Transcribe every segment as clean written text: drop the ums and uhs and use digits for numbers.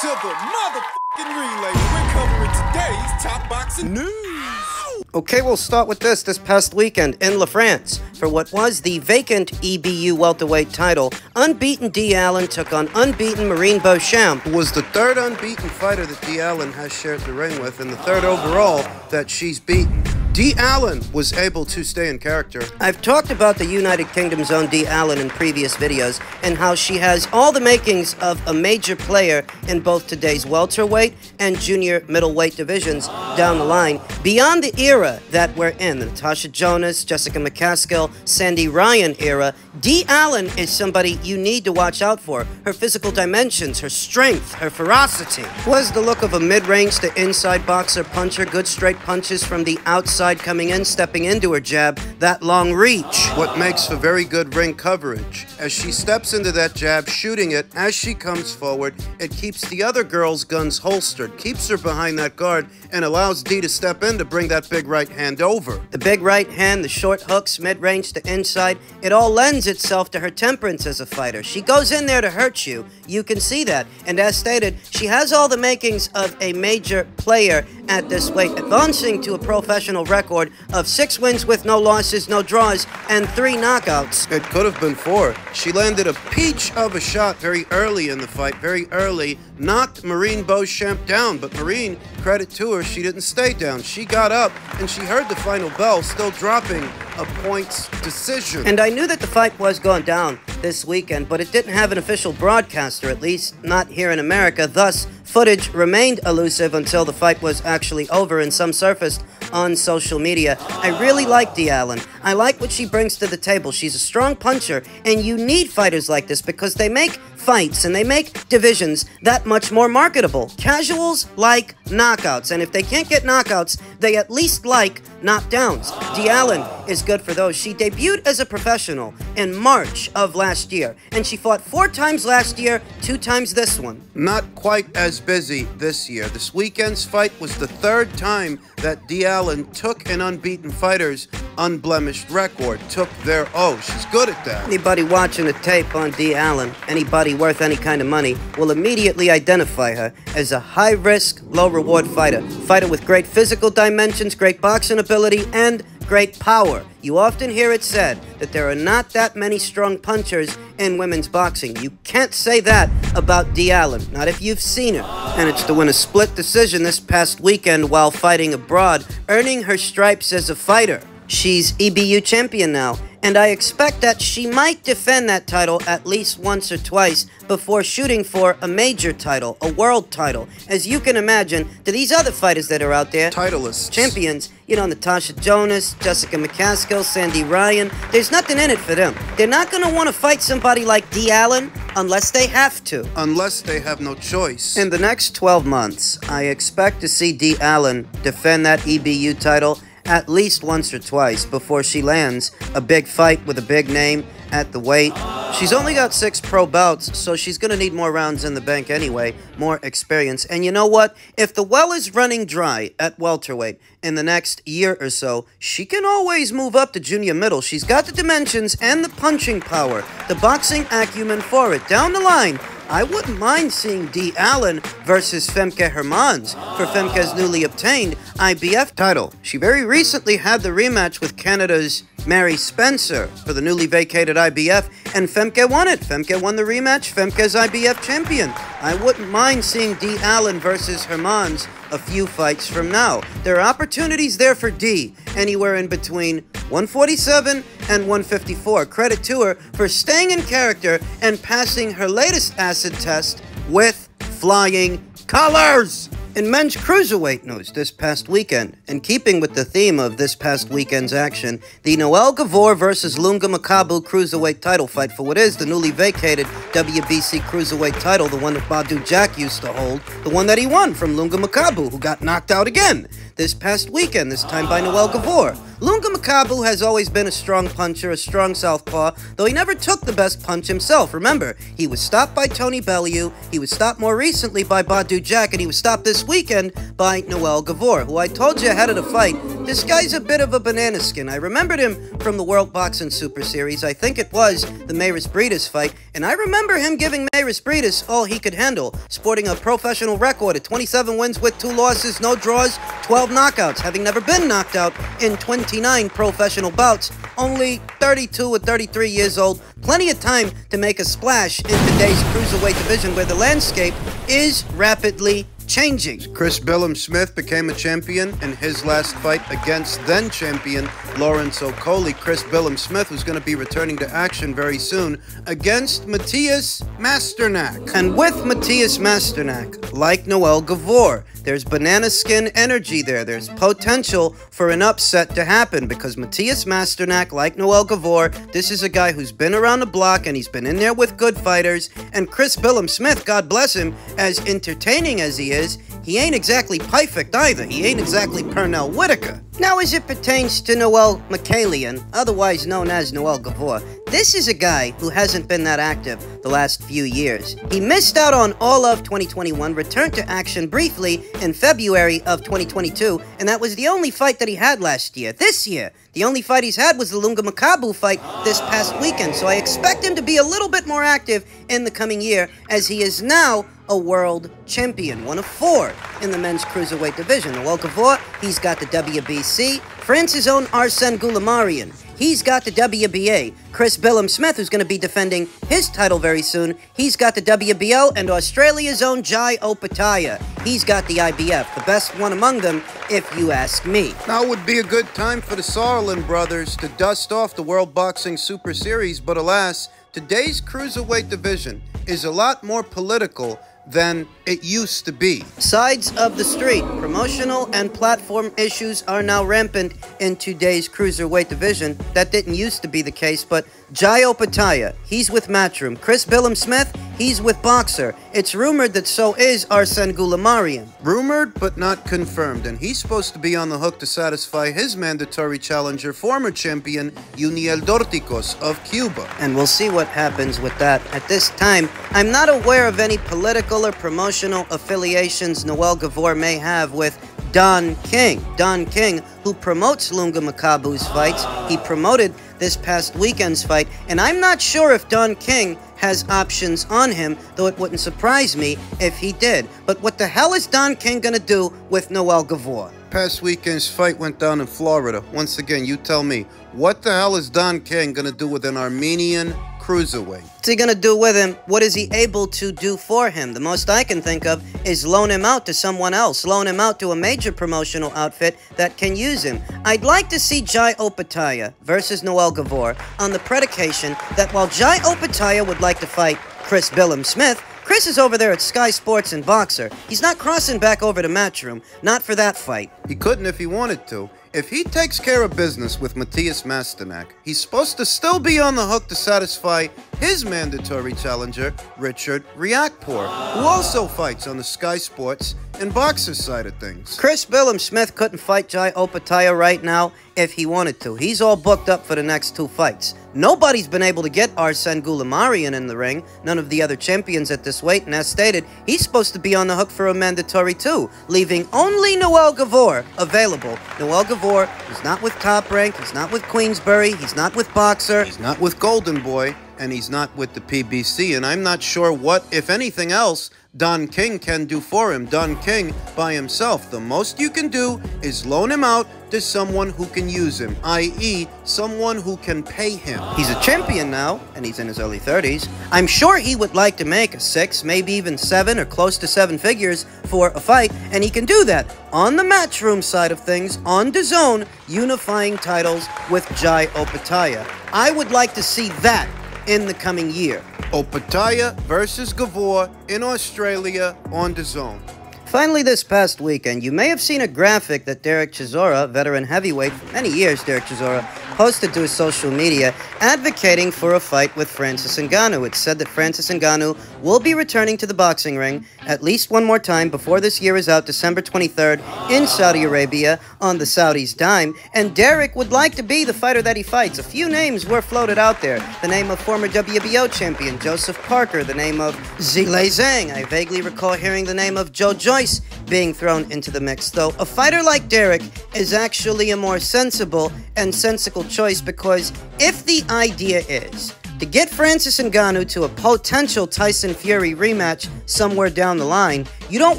to the motherfucking relay. We're covering today's top boxing news. Okay, we'll start with this past weekend in La France. For what was the vacant EBU welterweight title, unbeaten Dee Allen took on unbeaten Beauchamp. Who was the third unbeaten fighter that Dee Allen has shared the ring with, and the third overall that she's beaten. Dee Allen was able to stay in character. I've talked about the United Kingdom's own Dee Allen in previous videos and how she has all the makings of a major player in both today's welterweight and junior middleweight divisions down the line. Beyond the era that we're in, the Natasha Jonas, Jessica McCaskill, Sandy Ryan era, Dee Allen is somebody you need to watch out for. Her physical dimensions, her strength, her ferocity. Was the look of a mid-range to inside boxer puncher, good straight punches from the outside coming in, stepping into her jab, that long reach. What makes for very good ring coverage. As she steps into that jab, shooting it as she comes forward, it keeps the other girl's guns holstered, keeps her behind that guard, and allows Dee to step in to bring that big right hand over. The big right hand, the short hooks, mid-range to inside, it all lends itself to her temperance as a fighter. She goes in there to hurt you. You can see that. And as stated, she has all the makings of a major player at this weight, advancing to a professional record of 6 wins with no losses, no draws, and 3 knockouts. It could have been 4. She landed a peach of a shot very early in the fight, very early, knocked Beauchamp down, but Marine, credit to her, she didn't stay down. She got up, and she heard the final bell, still dropping a points decision. And I knew that the fight was going down this weekend, but it didn't have an official broadcaster, at least not here in America. Thus, footage remained elusive until the fight was actually over and some surfaced on social media. I really like Dee Allen. I like what she brings to the table. She's a strong puncher, and you need fighters like this because they make fights and they make divisions that much more marketable. Casuals like knockouts, and if they can't get knockouts, they at least like knockdowns. Dee Allen is good for those. She debuted as a professional in March of last year, and she fought 4 times last year, 2 times this one. Not quite as busy this year. This weekend's fight was the 3rd time that Dee Allen took an unbeaten fighter's unblemished record, took their oath. She's good at that. Anybody watching a tape on Dee Allen, anybody worth any kind of money, will immediately identify her as a high-risk, low-reward fighter. Fighter with great physical dimensions, great boxing ability, and great power. You often hear it said that there are not that many strong punchers in women's boxing. You can't say that about Dee Allen, not if you've seen her. And it's to win a split decision this past weekend while fighting abroad, earning her stripes as a fighter. She's EBU champion now, and I expect that she might defend that title at least once or twice before shooting for a major title, a world title. As you can imagine, to these other fighters that are out there, titleists, champions, you know, Natasha Jonas, Jessica McCaskill, Sandy Ryan, there's nothing in it for them. They're not going to want to fight somebody like Dee Allen unless they have to. Unless they have no choice. In the next 12 months, I expect to see Dee Allen defend that EBU title at least once or twice before she lands a big fight with a big name at the weight. She's only got 6 pro bouts, so she's going to need more rounds in the bank anyway, more experience. And you know what? If the well is running dry at welterweight in the next year or so, she can always move up to junior middle. She's got the dimensions and the punching power, the boxing acumen for it. Down the line, I wouldn't mind seeing Dee Allen versus Femke Hermans for Femke's newly obtained IBF title. She very recently had the rematch with Canada's Mary Spencer for the newly vacated IBF, and Femke won it. Femke won the rematch, Femke's IBF champion. I wouldn't mind seeing Dee Allen versus Hermans a few fights from now. There are opportunities there for Dee, anywhere in between 147 and 154. Credit to her for staying in character and passing her latest acid test with flying colors. In men's cruiserweight news this past weekend, in keeping with the theme of this past weekend's action, the Gevor versus Makabu cruiserweight title fight for what is the newly vacated WBC cruiserweight title, the one that Beauchamp used to hold, the one that he won from Makabu, who got knocked out again this past weekend, this time by Gevor. Makabu has always been a strong puncher, a strong southpaw, though he never took the best punch himself. Remember, he was stopped by Tony Bellew, he was stopped more recently by Beauchamp, and he was stopped this weekend by Gevor, who I told you ahead of the fight This guy's a bit of a banana skin. I remembered him from the World Boxing Super Series. I think it was the Mayris Breedis fight, and I remember him giving Mayris Breedis all he could handle, sporting a professional record of 27 wins with 2 losses, no draws, 12 knockouts, having never been knocked out in 29 professional bouts, only 32 or 33 years old. Plenty of time to make a splash in today's cruiserweight division where the landscape is rapidly changing. Chris Billam-Smith became a champion in his last fight against then-champion Lawrence Okolie. Chris Billam-Smith was going to be returning to action very soon against Matthias Masternak. And with Matthias Masternak, like Noel Gevor, there's banana skin energy there. There's potential for an upset to happen because Matthias Masternak, like Noel Gevor, this is a guy who's been around the block and he's been in there with good fighters. And Chris Billam-Smith, God bless him, as entertaining as he is, he ain't exactly perfect either. He ain't exactly Pernell Whitaker. Now, as it pertains to Noel Mikhailian, otherwise known as Noel Gevor, this is a guy who hasn't been that active the last few years. He missed out on all of 2021, returned to action briefly in February of 2022, and that was the only fight that he had last year. This year, the only fight he's had was the Lunga Makabu fight this past weekend, so I expect him to be a little bit more active in the coming year, as he is now a world champion, one of 4 in the men's cruiserweight division. Noel Gevor, he's got the WBC. France's own Arsène Goulamarian, he's got the WBA. Chris Billam-Smith, who's going to be defending his title very soon, he's got the WBO. And Australia's own Jai Opetaia, he's got the IBF, the best one among them, if you ask me. Now would be a good time for the Sutherland brothers to dust off the World Boxing Super Series, but alas, today's cruiserweight division is a lot more political than it used to be. Sides of the street, promotional and platform issues are now rampant in today's cruiserweight division. That didn't used to be the case, but Jai Opetaia, he's with Matchroom. Chris Billam-Smith, he's with Boxer. It's rumored that so is Arsène Goulamarian. Rumored, but not confirmed, and he's supposed to be on the hook to satisfy his mandatory challenger, former champion Uniel Dorticos of Cuba. And we'll see what happens with that. At this time, I'm not aware of any political or promotional affiliations Noel Gevor may have with Don King. Don King, who promotes Lunga Makabu's fights. He promoted this past weekend's fight, and I'm not sure if Don King has options on him, though it wouldn't surprise me if he did. But what the hell is Don King gonna do with Noel Gevor? Past weekend's fight went down in Florida. Once again, you tell me, what the hell is Don King gonna do with an Armenian cruiserweight? What's he gonna do with him? What is he able to do for him? The most I can think of is loan him out to someone else, loan him out to a major promotional outfit that can use him. I'd like to see Jai Opetaia versus Noel Gevor on the predication that while Jai Opetaia would like to fight Chris Billam-Smith, Chris is over there at Sky Sports and Boxer. He's not crossing back over to Matchroom, not for that fight. He couldn't if he wanted to. If he takes care of business with Matthias Masternak, he's supposed to still be on the hook to satisfy his mandatory challenger, Richard Riakporhe, who also fights on the Sky Sports and Boxer side of things. Chris Billam-Smith couldn't fight Jai Opetaia right now if he wanted to. He's all booked up for the next 2 fights. Nobody's been able to get Arsène Goulamarian in the ring, none of the other champions at this weight, and as stated, he's supposed to be on the hook for a mandatory too, leaving only Noel Gevor available. Noel Gevor is not with Top Rank, he's not with Queensbury, he's not with Boxer, He's not with Golden Boy, and he's not with the PBC, and I'm not sure what, if anything else, Don King can do for him. Don King by himself. The most you can do is loan him out to someone who can use him, i.e. someone who can pay him. He's a champion now, and he's in his early 30s. I'm sure he would like to make a 6, maybe even 7 or close to 7 figures for a fight, and he can do that on the Matchroom side of things, on DAZN, unifying titles with Jai Opetaia. I would like to see that in the coming year. Opetaia versus Gevor in Australia on DAZN. Finally, this past weekend, you may have seen a graphic that Derek Chisora, veteran heavyweight for many years, Derek Chisora, posted to his social media advocating for a fight with Francis Ngannou. It said that Francis Ngannou will be returning to the boxing ring at least one more time before this year is out, December 23rd, in Saudi Arabia on the Saudis' dime, and Derek would like to be the fighter that he fights. A few names were floated out there. The name of former WBO champion Joseph Parker, the name of Zhilei Zhang. I vaguely recall hearing the name of Joe Joyce being thrown into the mix, though. A fighter like Derek is actually a more sensible and sensical choice, because if the idea is to get Francis Ngannou to a potential Tyson Fury rematch somewhere down the line, you don't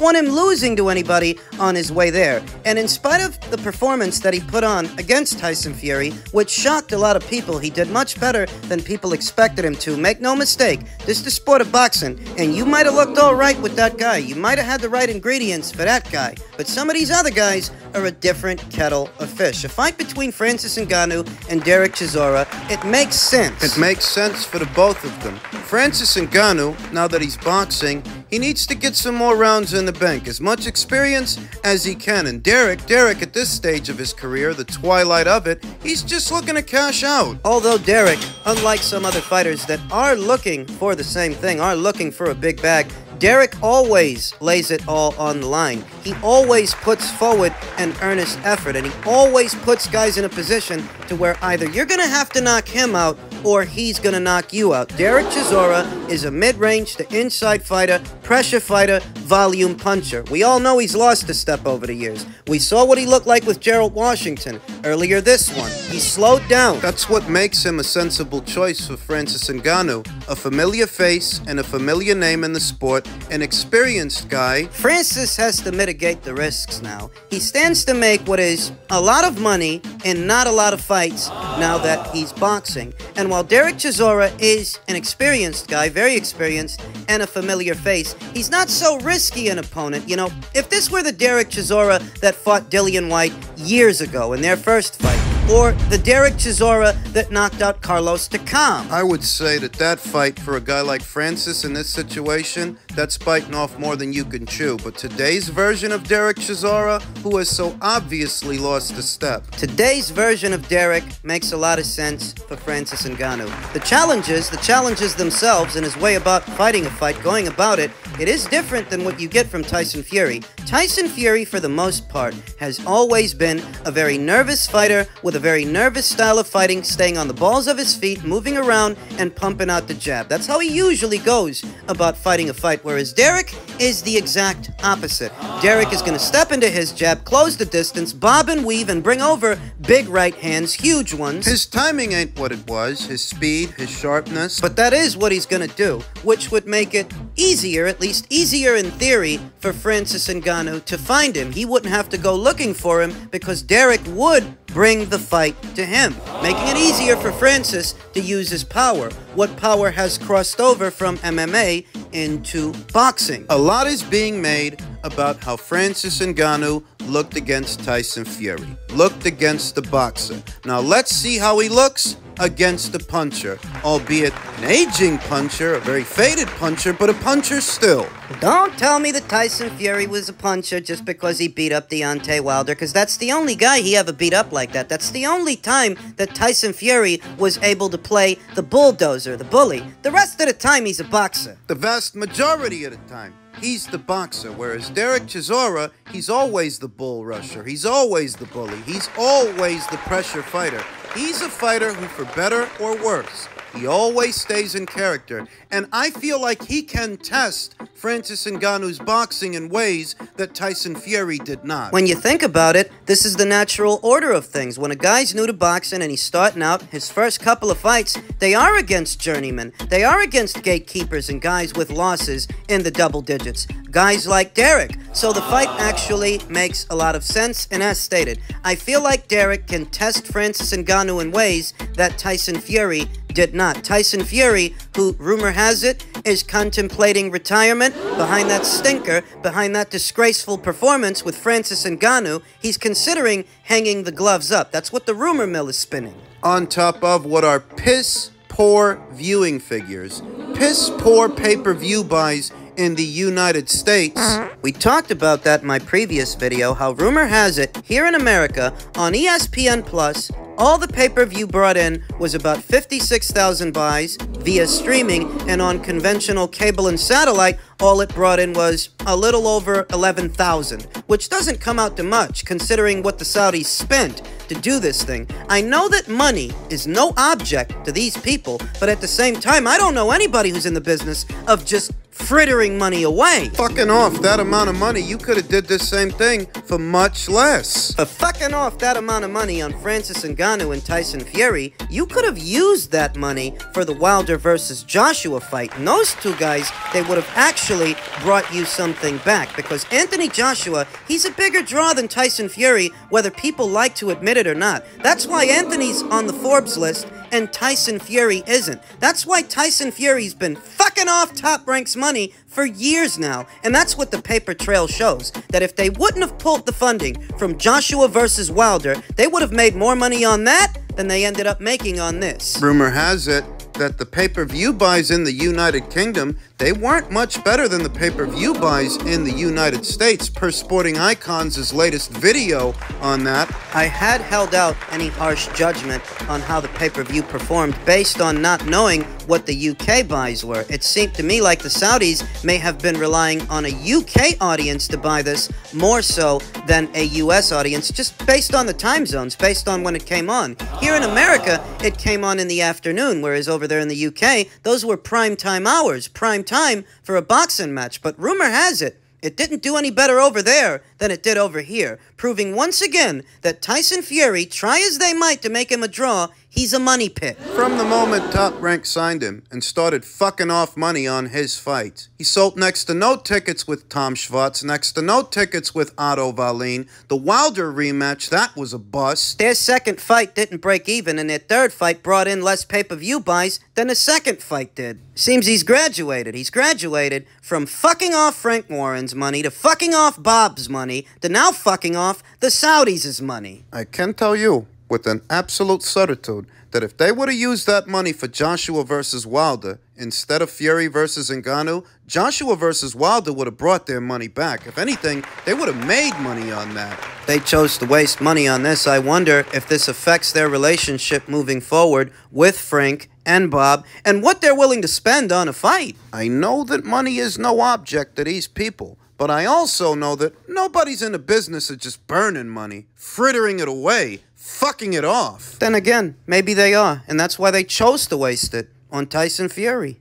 want him losing to anybody on his way there. And in spite of the performance that he put on against Tyson Fury, which shocked a lot of people, he did much better than people expected him to. Make no mistake, this is the sport of boxing, and you might have looked all right with that guy. You might have had the right ingredients for that guy. But some of these other guys are a different kettle of fish. A fight between Francis Ngannou and Derek Chisora, it makes sense. It makes sense for the both of them. Francis Ngannou, now that he's boxing, he needs to get some more rounds in the bank, as much experience as he can. And Derek at this stage of his career, the twilight of it, he's just looking to cash out. Although Derek, unlike some other fighters that are looking for the same thing, are looking for a big bag, Derek always lays it all on the line. He always puts forward an earnest effort, and he always puts guys in a position to where either you're going to have to knock him out or he's going to knock you out. Derek Chisora is a mid-range to inside fighter, pressure fighter, volume puncher. We all know he's lost a step over the years. We saw what he looked like with Gerald Washington earlier this one. He slowed down. That's what makes him a sensible choice for Francis Ngannou. A familiar face and a familiar name in the sport, an experienced guy. Francis has to mitigate the risks now. He stands to make what is a lot of money and not a lot of fights now that he's boxing. And while Derek Chisora is an experienced guy, very experienced, and a familiar face, he's not so risky an opponent. You know, if this were the Derek Chisora that fought Dillian White years ago in their first fight, or the Derek Chisora that knocked out Carlos Takam, I would say that fight for a guy like Francis in this situation, that's biting off more than you can chew. But today's version of Derek Chisora, who has so obviously lost a step. Today's version of Derek makes a lot of sense for Francis Ngannou. The challenges themselves and his way about fighting a fight, going about it, it is different than what you get from Tyson Fury. Tyson Fury, for the most part, has always been a very nervous fighter with a very nervous style of fighting, staying on the balls of his feet, moving around, and pumping out the jab. That's how he usually goes about fighting a fight, whereas Derek is the exact opposite. Derek is going to step into his jab, close the distance, bob and weave, and bring over big right hands, huge ones. His timing ain't what it was, his speed, his sharpness. But that is what he's going to do, which would make it easier, at least easier in theory, for Francis Ngannou to find him. He wouldn't have to go looking for him because Derek would bring the fight to him, making it easier for Francis to use his power. What power has crossed over from MMA into boxing? A lot is being made about how Francis Ngannou looked against Tyson Fury, looked against the boxer. Now let's see how he looks against the puncher, albeit an aging puncher, a very faded puncher, but a puncher still. Don't tell me that Tyson Fury was a puncher just because he beat up Deontay Wilder, because that's the only guy he ever beat up like that. That's the only time that Tyson Fury was able to play the bulldozer, the bully. The rest of the time, he's a boxer. The vast majority of the time, he's the boxer, whereas Derek Chisora, he's always the bull rusher. He's always the bully. He's always the pressure fighter. He's a fighter who, for better or worse, he always stays in character, and I feel like he can test Francis Ngannou's boxing in ways that Tyson Fury did not. When you think about it, this is the natural order of things. When a guy's new to boxing and he's starting out, his first couple of fights, they are against journeymen. They are against gatekeepers and guys with losses in the double digits. Guys like Derek. So the fight actually makes a lot of sense, and as stated, I feel like Derek can test Francis Ngannou in ways that Tyson Fury did not. Tyson Fury, who, rumor has it, is contemplating retirement behind that stinker, behind that disgraceful performance with Francis Ngannou, he's considering hanging the gloves up. That's what the rumor mill is spinning. On top of what are piss-poor viewing figures, piss-poor pay-per-view buys in the United States. We talked about that in my previous video, how rumor has it, here in America, on ESPN Plus, all the pay-per-view brought in was about 56,000 buys via streaming, and on conventional cable and satellite, all it brought in was a little over 11,000, which doesn't come out to much, considering what the Saudis spent to do this thing. I know that money is no object to these people, but at the same time, I don't know anybody who's in the business of just frittering money away. Fucking off that amount of money, you could have did this same thing for much less. For fucking off that amount of money on Francis Ngannou and Tyson Fury, you could have used that money for the Wilder versus Joshua fight. And those two guys, they would have actually brought you something back. Because Anthony Joshua, he's a bigger draw than Tyson Fury, whether people like to admit it or not. That's why Anthony's on the Forbes list and Tyson Fury isn't. That's why Tyson Fury's been fucking off Top Rank's money for years now. And that's what the paper trail shows. That if they wouldn't have pulled the funding from Joshua versus Wilder, they would have made more money on that than they ended up making on this. Rumor has it that the pay-per-view buys in the United Kingdom, they weren't much better than the pay-per-view buys in the United States, per Sporting Icons' latest video on that. I had held out any harsh judgment on how the pay-per-view performed based on not knowing what the UK buys were. It seemed to me like the Saudis may have been relying on a UK audience to buy this more so than a US audience, just based on the time zones, based on when it came on. Here in America, it came on in the afternoon, whereas over there in the UK, those were prime time hours, prime time for a boxing match. But rumor has it, it didn't do any better over there than it did over here, proving once again that Tyson Fury, try as they might to make him a draw, he's a money pit. From the moment Top Rank signed him and started fucking off money on his fights, he sold next to no tickets with Tom Schwartz, next to no tickets with Otto Wallin. The Wilder rematch, that was a bust. Their second fight didn't break even, and their third fight brought in less pay-per-view buys than the second fight did. Seems he's graduated. He's graduated from fucking off Frank Warren's money to fucking off Bob's money to now fucking off the Saudis' money. I can tell you with an absolute certitude that if they would have used that money for Joshua versus Wilder instead of Fury versus Ngannou, Joshua versus Wilder would have brought their money back. If anything, they would have made money on that. They chose to waste money on this. I wonder if this affects their relationship moving forward with Frank and Bob, and what they're willing to spend on a fight. I know that money is no object to these people, but I also know that nobody's in the business of just burning money, frittering it away, fucking it off. Then again, maybe they are, and that's why they chose to waste it on Tyson Fury.